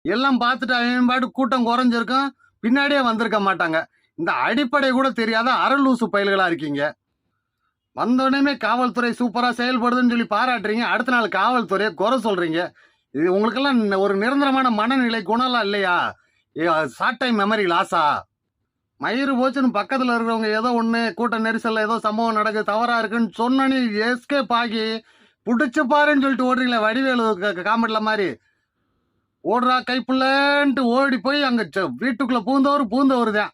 எல்லாம் பார்த்துட்டு அவன் பாட்டு கூட்டம் குறைஞ்சிருக்கும், பின்னாடியே வந்திருக்க மாட்டாங்க. இந்த அடிப்படை கூட தெரியாத அரலூசு பயல்களா இருக்கீங்க. வந்தோடனே காவல்துறை சூப்பரா செயல்படுதுன்னு சொல்லி பாராட்டுறீங்க, அடுத்த நாள் காவல்துறையை குறை சொல்றீங்க. இது உங்களுக்கெல்லாம் ஒரு நிரந்தரமான மனநிலை குணம்லாம் இல்லையா? ஷார்ட் டைம் மெமரி லாஸா? மயிறு போச்சுன்னு பக்கத்துல இருக்கிறவங்க ஏதோ ஒண்ணு கூட்ட நெரிசல்ல ஏதோ சம்பவம் நடக்குது, தவறா இருக்குன்னு சொன்னோன்னே எஸ்கேப் ஆகி புடிச்சு பாருன்னு சொல்லிட்டு ஓடுறீங்களே வடிவேலு காமெடில மாதிரி. ஓடுறா கைப்புள்ளன்ட்டு ஓடி போய் அங்க வீட்டுக்குள்ள பூந்தவர் தான்.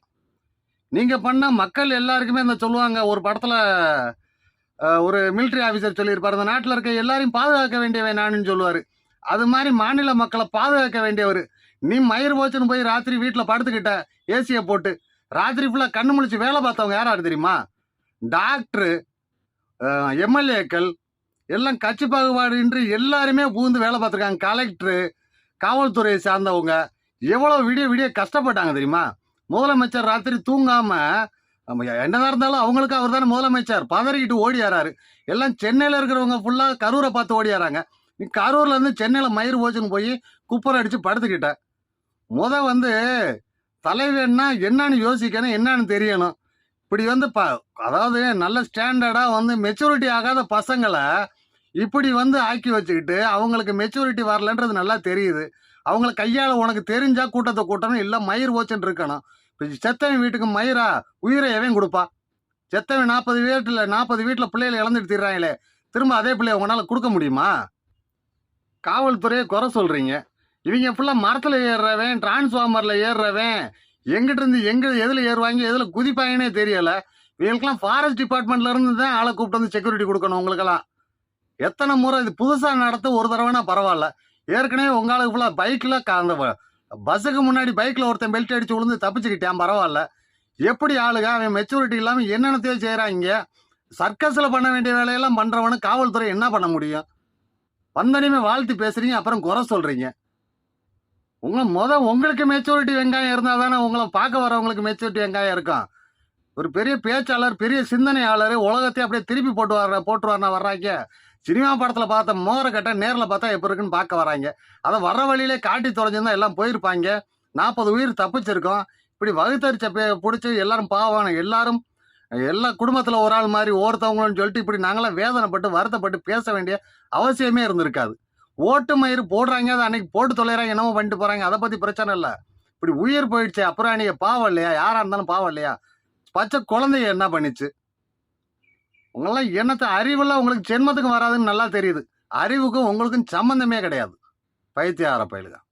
நீங்க பண்ண மக்கள் எல்லாருக்குமே இந்த சொல்லுவாங்க, ஒரு படத்துல ஒரு மிலிட்டரி ஆபீசர் சொல்லியிருப்பாரு, இந்த நாட்டுல இருக்க எல்லாரையும் பாதுகாக்க வேண்டியவன் நானுன்னு சொல்லுவாரு. அது மாதிரி மாநில மக்களை பாதுகாக்க வேண்டியவர். நீ மயிர் போச்சுன்னு போய் ராத்திரி வீட்டுல படுத்துக்கிட்ட ஏசியை போட்டு, ராத்திரி ஃபுல்லா கண்ணு முழிச்சு வேலை பார்த்தவங்க யாராரு தெரியுமா? டாக்டரு, எம்எல்ஏக்கள் எல்லாம் கட்சி பாகுபாடு இன்றி எல்லாருமே பூந்து வேலை பார்த்துருக்காங்க. கலெக்டரு, காவல்துறையை சார்ந்தவங்க எவ்வளவு விடிய கஷ்டப்பட்டாங்க தெரியுமா? முதலமைச்சர் ராத்திரி தூங்காம என்னதான் இருந்தாலும் அவங்களுக்கு அவர் தானே முதலமைச்சர், பதறிக்கிட்டு ஓடியாராரு. எல்லாம் சென்னையில இருக்கிறவங்க ஃபுல்லா கரூரை பார்த்து ஓடியாராங்க. நீ கரூர்ல இருந்து சென்னையில மயிர் போச்சுன்னு போய் குப்பரை அடிச்சு படுத்துக்கிட்ட. வந்து தலைவன்னா என்னன்னு யோசிக்கணும், என்னன்னு தெரியணும். இப்படி வந்து அதாவது நல்ல ஸ்டாண்டர்டா வந்து மெச்சூரிட்டி ஆகாத பசங்களை இப்படி வந்து ஆக்கி வச்சுக்கிட்டு அவங்களுக்கு மெச்சூரிட்டி வரலன்றது நல்லா தெரியுது. அவங்கள கையால உனக்கு தெரிஞ்சா கூட்டத்தை கூட்டணும், இல்ல மயிர் போச்சுன்னு இருக்கணும். செத்தவன் வீட்டுக்கு மயிரா? உயிரை எவன் கொடுப்பா? செத்தவன் 40 வீட்டுல பிள்ளைகளை இழந்துட்டு தீர்றாங்களே, திரும்ப அதே பிள்ளைய உங்களால கொடுக்க முடியுமா? காவல்துறையை குறை சொல்றீங்க. இவங்க ஃபுல்லா மரத்துல ஏறுறவன், டிரான்ஸ்ஃபார்மர்ல ஏறுறவன், எங்கிட்ட இருந்து எதுல ஏறுவாங்க, எதுல குதிப்பாங்கன்னே தெரியல. இவங்களுக்கெல்லாம் ஃபாரஸ்ட் டிபார்ட்மெண்ட்ல இருந்து தான் ஆளை கூப்பிட்டு வந்து செக்யூரிட்டி கொடுக்கணும். உங்களுக்கெல்லாம் எத்தனை முறை இது புதுசா நடத்த ஒரு தடவைனா பரவாயில்ல. ஏற்கனவே உங்களுக்கு ஃபுல்லா பைக்ல அந்த பஸ்ஸுக்கு முன்னாடி பைக்ல ஒருத்தன் பெல்ட் அடிச்சு விழுந்து தப்பிச்சுக்கிட்டான், பரவாயில்ல. எப்படி ஆளுங்க அவன் மெச்சூரிட்டி இல்லாம என்னென்னத்தையோ செய்யறாங்க. சர்க்கஸ்ல பண்ண வேண்டிய வேலையெல்லாம் பண்றவனு காவல்துறை என்ன பண்ண முடியும்? வந்தனையுமே வாழ்த்து பேசுறீங்க, அப்புறம் குறை சொல்றீங்க. உங்களுக்கு மெச்சூரிட்டி வெங்காயம் இருந்தா தானே உங்களை பார்க்க வரவங்களுக்கு மெச்சூரிட்டி வெங்காயம் இருக்கும். ஒரு பெரிய பேச்சாளர், பெரிய சிந்தனையாளர், உலகத்தை அப்படியே திருப்பி போட்டுருவார்னா வர்றாங்க. சினிமா படத்துல பார்த்த மோரக்கட்டை நேரில் பார்த்தா எப்படி இருக்குன்னு பார்க்க வராங்க. அதை வர்ற வழியிலே காட்டி தொலைஞ்சிருந்தா எல்லாம் போயிருப்பாங்க. 40 உயிர் தப்பிச்சிருக்கோம். இப்படி வகுத்தறிச்ச பிடிச்சி எல்லாரும் பாவான எல்லா குடும்பத்துல ஒரு ஆள் மாதிரி ஒருத்தவங்கன்னு சொல்லிட்டு இப்படி நாங்களாம் வேதனைப்பட்டு வருத்தப்பட்டு பேச வேண்டிய அவசியமே இருந்திருக்காது. ஓட்டு மயிறு போடுறாங்க, அதை அன்னைக்கு போட்டு தொலைறாங்க, என்னமோ பண்ணிட்டு போறாங்க, அதை பத்தி பிரச்சனை இல்லை. இப்படி உயிர் போயிடுச்சு, அப்புறம் நீங்க பாவம் இல்லையா? யாரா இருந்தாலும் பாவம் இல்லையா? பச்சை குழந்தைய என்ன பண்ணிச்சு? உங்களெல்லாம் என்னத்தை அறிவெல்லாம் உங்களுக்கு ஜென்மத்துக்கு வராதுன்னு நல்லா தெரியுது. அறிவுக்கும் உங்களுக்கும் சம்பந்தமே கிடையாது. பைத்தியார பயலுதான்.